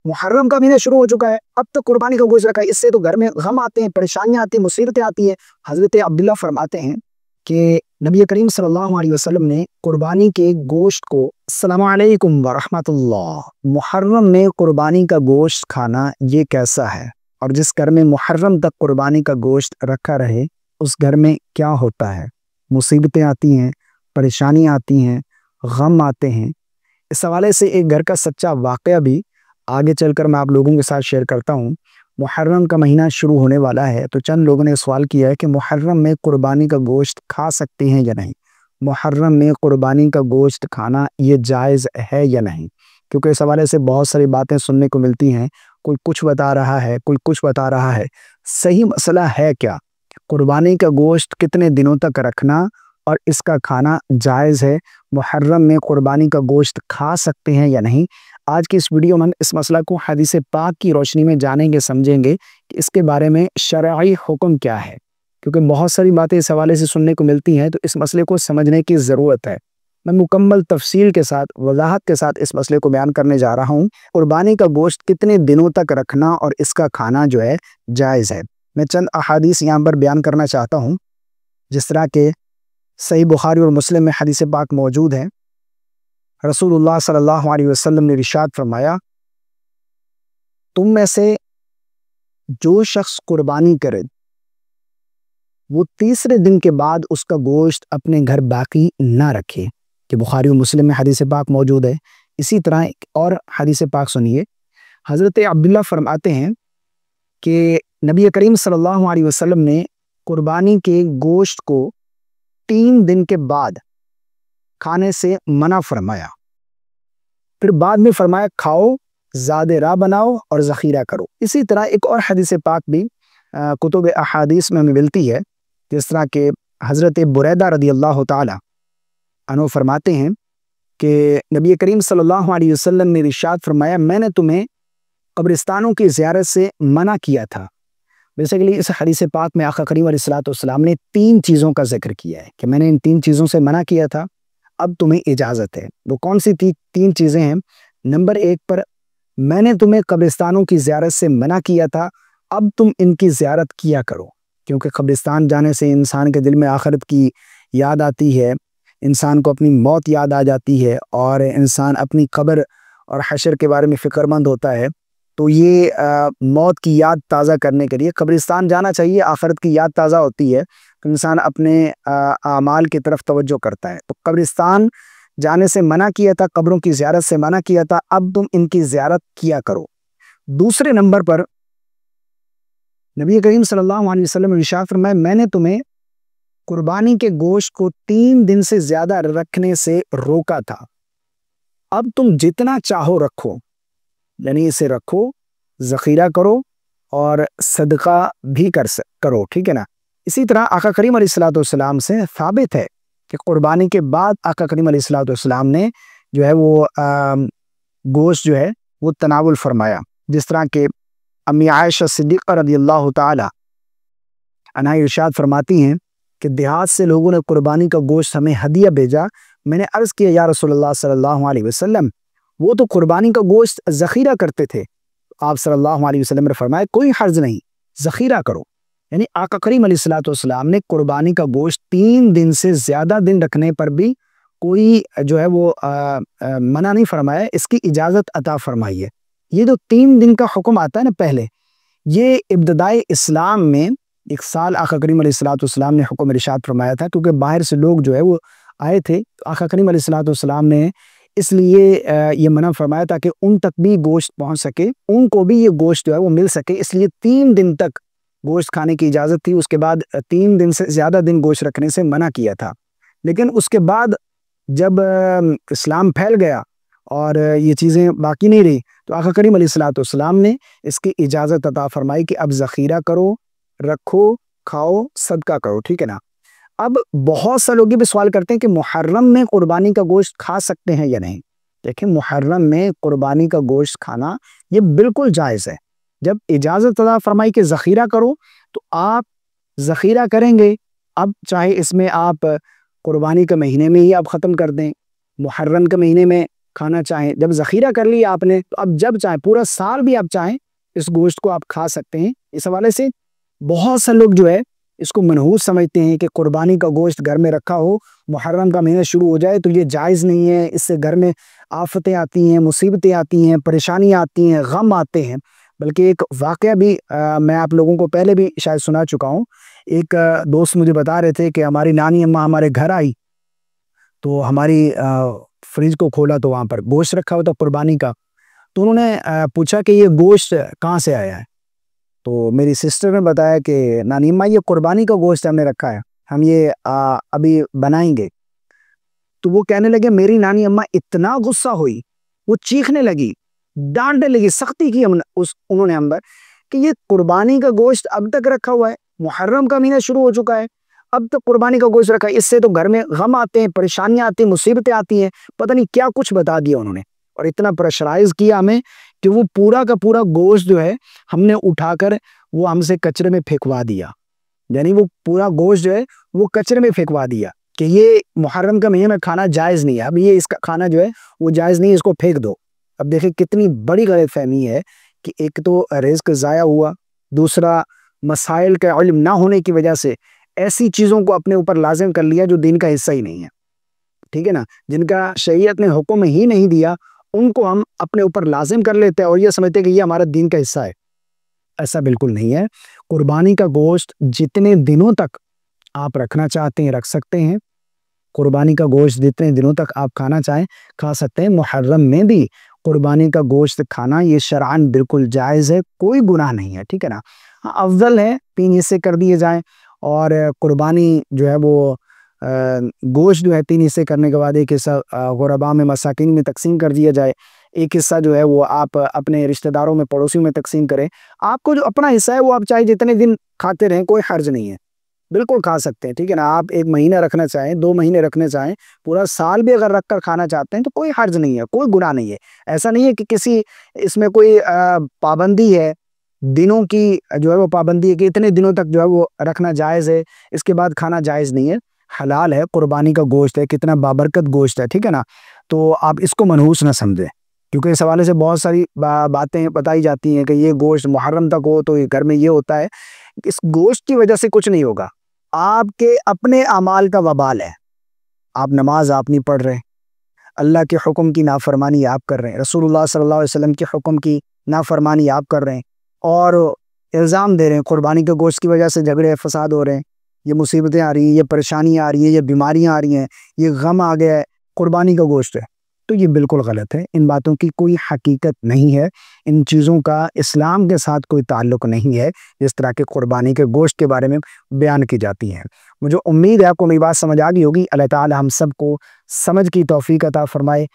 मुहर्रम का महीना शुरू हो चुका है, अब तक कुर्बानी का गोश्त रखा है। इससे तो घर में गम आते हैं, परेशानियां आती हैं, मुसीबतें आती हैं। हजरत अब्दुल्ला फरमाते हैं कि नबी करीम सल्लल्लाहु अलैहि वसल्लम ने कुर्बानी के गोश्त को, अस्सलामु अलैकुम व रहमतुल्लाह, मुहर्रम में कुर्बानी का गोश्त खाना ये कैसा है, और जिस घर में मुहर्रम तक कुर्बानी का गोश्त रखा रहे उस घर में क्या होता है। मुसीबतें आती हैं, परेशानी आती हैं, गम आते हैं। इस हवाले से एक घर का सच्चा वाक़या भी आगे चलकर मैं आप लोगों के साथ शेयर करता हूँ। मुहर्रम का महीना शुरू होने वाला है, तो चंद लोगों ने सवाल किया है कि मुहर्रम में कुर्बानी का गोश्त खा सकते हैं या नहीं, मुहर्रम में कुर्बानी का गोश्त खाना ये जायज़ है या नहीं। क्योंकि इस हवाले से बहुत सारी बातें सुनने को मिलती हैं, कोई कुछ बता रहा है, कोई कुछ बता रहा है। सही मसला है क्या, कुर्बानी का गोश्त कितने दिनों तक रखना और इसका खाना जायज़ है, मुहर्रम में कुर्बानी का गोश्त खा सकते हैं या नहीं। आज की इस वीडियो में हम इस मसला को हदीस पाक की रोशनी में जानेंगे, समझेंगे कि इसके बारे में शरई हुक्म क्या है। क्योंकि बहुत सारी बातें इस हवाले से सुनने को मिलती हैं, तो इस मसले को समझने की ज़रूरत है। मैं मुकम्मल तफसील के साथ, वजाहत के साथ इस मसले को बयान करने जा रहा हूँ। कुर्बानी का गोश्त कितने दिनों तक रखना और इसका खाना जो है जायज़ है। मैं चंद अहादीस यहाँ पर बयान करना चाहता हूँ, जिस तरह के सही बुखारी और मुस्लिम में हदीस पाक मौजूद है। रसूलुल्लाह सल्लल्लाहु अलैहि वसल्लम ने इरशाद फरमाया, तुम में से जो शख्स कुर्बानी करे वो तीसरे दिन के बाद उसका गोश्त अपने घर बाकी ना रखे, कि बुखारी और मुस्लिम में हदीस पाक मौजूद है। इसी तरह एक और हदीस पाक सुनिए। हज़रत अब्दुल्ला फरमाते हैं कि नबी करीम सल्लल्लाहु अलैहि वसल्लम ने कुर्बानी के गोश्त को 3 दिन के बाद खाने से मना फरमाया, फिर बाद में फरमाया खाओ, ज़ादे राह बनाओ और ज़ख़ीरा करो। इसी तरह एक और हदीस पाक भी कुतुब अहादीस में हमें मिलती है, जिस तरह के हज़रत बुरैदा रदियल्लाहु ताला अन्हु फरमाते हैं कि नबी करीम सल्लल्लाहु अलैहि वसल्लम ने इरशाद फरमाया, मैंने तुम्हें कब्रिस्तानों की ज़ियारत से मना किया था। बेसिकली इस हदीस पाक में आका करीम अलैहिस्सलाम ने 3 चीज़ों का जिक्र किया है कि मैंने इन 3 चीज़ों से मना किया था, अब तुम्हें इजाज़त है। वो कौन सी 3 चीज़ें हैं? नंबर 1 पर, मैंने तुम्हें कब्रिस्तानों की ज़ियारत से मना किया था, अब तुम इनकी ज़ियारत किया करो। क्योंकि कब्रिस्तान जाने से इंसान के दिल में आखिरत की याद आती है, इंसान को अपनी मौत याद आ जाती है और इंसान अपनी कब्र और हशर के बारे में फ़िक्रमंद होता है। तो ये मौत की याद ताज़ा करने के लिए कब्रिस्तान जाना चाहिए। आखिरत की याद ताज़ा होती है तो इंसान अपने आमाल की तरफ तवज्जो करता है। तो कब्रिस्तान जाने से मना किया था, कब्रों की ज़ियारत से मना किया था, अब तुम इनकी ज़ियारत किया करो। दूसरे नंबर पर नबी करीम सल्लल्लाहु अलैहि वसल्लम ने इरशाद फरमाया, मैंने तुम्हें कुर्बानी के गोश्त को 3 दिन से ज़्यादा रखने से रोका था, अब तुम जितना चाहो रखो, यानी इसे रखो, ज़ख़ीरा करो और सदका भी करो, ठीक है ना। इसी तरह आका करीम अलैहिस्सलाम से साबित है कि कुर्बानी के बाद आका करीम अलैहिस्सलाम ने जो है वो गोश्त जो है वो तनावुल फरमाया। जिस तरह के अम्मी आयशा सिद्दीक़ा रज़ियल्लाहु ताला अन्हा इरशाद फरमाती हैं कि देहात से लोगों ने कुर्बानी का गोश्त हमें हदिया भेजा। मैंने अर्ज़ किया, या रसूलल्लाह सल्लल्लाहु अलैहि वसल्लम, वो तो कुर्बानी का गोश्त ज़ख़ीरा करते थे। आप सल्लल्लाहु अलैहि वसल्लम ने फरमाया, कोई हर्ज नहीं, ज़ख़ीरा करो। यानी आका करीम अलैहिस्सलाम ने कुर्बानी का गोश्त 3 दिन से ज़्यादा दिन रखने पर भी कोई जो है वो मना नहीं फरमाया, इसकी इजाज़त अता फरमाई है। ये जो 3 दिन का हुक्म आता है ना, पहले ये इब्तिदाई इस्लाम में एक साल आका करीम अलैहिस्सलाम ने हुक्म इरशाद फरमाया था, क्योंकि बाहर से लोग जो है वो आए थे। आका करीम अलैहिस्सलाम ने इसलिए ये मना फरमाया ताकि उन तक भी गोश्त पहुंच सके, उनको भी ये गोश्त जो है वो मिल सके। इसलिए 3 दिन तक गोश्त खाने की इजाज़त थी। उसके बाद 3 दिन से ज़्यादा दिन गोश्त रखने से मना किया था। लेकिन उसके बाद जब इस्लाम फैल गया और ये चीज़ें बाकी नहीं रही, तो आका करीम अलैहिस्सलाम ने इसकी इजाज़त अता फरमाई कि अब ज़ख़ीरा करो, रखो, खाओ, सदका करो, ठीक है ना। अब बहुत से लोग भी सवाल करते हैं कि मुहर्रम में कुर्बानी का गोश्त खा सकते हैं या नहीं। देखिए, मुहर्रम में कुर्बानी का गोश्त खाना ये बिल्कुल जायज़ है। जब इजाज़त अता फरमाई कि ज़ख़ीरा करो, तो आप ज़ख़ीरा करेंगे। अब चाहे इसमें आप कुर्बानी के महीने में ही आप ख़त्म कर दें, मुहर्रम के महीने में کھانا چاہیں، جب ذخیرہ کر لیا آپ نے تو اب جب چاہیں پورا سال بھی آپ چاہیں اس گوشت کو آپ کھا سکتے ہیں۔ اس حوالے سے بہت سے لوگ جو ہے اس کو منحوس سمجھتے ہیں کہ قربانی کا گوشت گھر میں رکھا ہو، محرم کا مہینہ شروع ہو جائے تو یہ جائز نہیں ہے، اس سے گھر میں آفتیں آتی ہیں، مصیبتیں آتی ہیں، پریشانیاں آتی ہیں، غم آتے ہیں۔ بلکہ ایک واقعہ بھی میں آپ لوگوں کو پہلے بھی شاید سنا چکا ہوں۔ ایک دوست مجھے بتا رہے تھے کہ ہماری نانی اماں ہمارے گھر آئی تو ہماری فریج کو کھولا تو وہاں پر گوشت رکھا ہوا تھا قربانی کا، تو انہوں نے پوچھا کہ یہ گوشت کہاں سے آیا ہے؟ تو میری سسٹر نے بتایا کہ نانی اماں یہ قربانی کا گوشت ہم نے رکھا ہے، ہم یہ ابھی بنائیں گے۔ تو وہ کہنے لگے، میری نانی اماں اتنا غصہ ہوئی، وہ چیخنے لگی، ڈانٹنے لگی، سختی کی انہوں نے ہم پر کہ یہ قربانی کا گوشت اب تک رکھا ہوا ہے، محرم کا مہینہ شروع ہو چکا ہے، اب تک قربانی کا گوشت رکھا ہے، اس سے تو گھر میں غم آتے ہیں، پریشانیاں آتی ہیں، مصیبتیں آتی ہیں، پتہ نہیں کیا کچھ بتا دیا انہوں نے، اور اتنا پریشرائز کیا ہمیں کہ وہ پورا کا پورا گوشت جو ہے ہم نے اٹھا کر وہ ہم سے کچرے میں پھینکوا دیا۔ یعنی وہ پورا گوشت جو ہے وہ کچرے میں پھینکوا دیا کہ یہ محرم کا مہینہ میں کھانا جائز نہیں ہے، اب یہ اس کا کھانا جو ہے وہ جائز نہیں ہے، اس کو پھینک دو۔ اب دیکھیں کتنی بڑی غلط فہمی ہے کہ ایک تو رزق ضائع ہوا، دوسرا مسائل کا علم نہ ہونے کی وجہ سے ایسی چیزوں کو اپنے اوپر لازم کر لیا جو دین کا حصہ ہی نہیں ہے، ٹھیک ہے نا، جن کا شریعت نے حکم ہی نہیں دیا ان کو ہم اپنے اوپر لازم کر لیتے ہیں اور یہ سمجھتے ہیں کہ یہ ہمارا دین کا حصہ ہے۔ ایسا بالکل نہیں ہے۔ قربانی کا گوشت جتنے دنوں تک آپ رکھنا چاہتے ہیں رکھ سکتے ہیں، قربانی کا گوشت جتنے دنوں تک آپ کھانا چاہیں کھا سکتے ہیں۔ محرم میں بھی قربانی کا گوشت کھانا یہ شرعاً بالکل جائز ہے، کوئی گناہ نہیں ہے، ٹھیک ہے نا۔ ہاں، افضل ہے 3 حصے کر دیے جائیں، اور قربانی جو ہے وہ گوشت جو ہے 3 حصے کرنے کے بعد ایک حصہ غرباء میں مساکین میں تقسیم کر دیا جائے، ایک حصہ جو ہے وہ آپ اپنے رشتہ داروں میں پڑوسیوں میں تقسیم کریں۔ آپ کو جو اپنا حصہ ہے وہ آپ چاہے جتنے دن کھاتے رہیں، کوئی حرج نہیں ہے، بالکل کھا سکتے ہیں، ٹھیک ہے نا۔ آپ 1 مہینہ رکھنا چاہیں، 2 مہینے رکھنا چاہیں، پورا سال بھی اگر رکھ کر کھانا چاہتے ہیں تو کوئی حرج نہیں ہے، کوئی گناہ نہیں ہے۔ ایسا نہیں ہے کہ کسی اس میں کوئی پابندی ہے دنوں کی، جو ہے وہ پابندی ہے کہ اتنے دنوں تک جو ہے وہ رکھنا جائز ہے، اس کے بعد کھانا جائز نہیں ہے۔ حلال ہے، قربانی کا گوشت ہے، کتنا بابرکت گوشت ہے، ٹھیک ہے نا۔ تو آپ اس کو منحوس نہ سمجھیں، کیونکہ اس حوالے سے بہت ساری باتیں بتائی جاتی ہیں کہ یہ گوشت محرم تک ہو تو یہ گھر میں یہ ہوتا ہے۔ اس گوشت کی وجہ سے کچھ نہیں ہوگا، آپ کے اپنے اعمال کا وبال ہے۔ آپ نماز آپ نہیں پڑھ رہے، اللہ کے حکم کی نافرمانی آپ کر رہے ہیں، رسول اللہ صلی اللہ علیہ وسلم کے حکم کی نافرمانی آپ کر رہے ہیں، اور الزام دے رہے ہیں قربانی کے گوشت کی وجہ سے جھگڑے فساد ہو رہے ہیں، یہ مصیبتیں آ رہی ہیں، یہ پریشانیاں آ رہی ہیں، یہ بیماریاں آ رہی ہیں، یہ غم آ گیا ہے، قربانی کا گوشت ہے، تو یہ بالکل غلط ہے۔ ان باتوں کی کوئی حقیقت نہیں ہے، ان چیزوں کا اسلام کے ساتھ کوئی تعلق نہیں ہے جس طرح کے قربانی کے گوشت کے بارے میں بیان کی جاتی ہیں۔ مجھے امید ہے آپ کو میری بات سمجھ آ گئی ہوگی۔ اللہ تعالی ہم سب کو سمجھ کی توفیق عطا فرمائے۔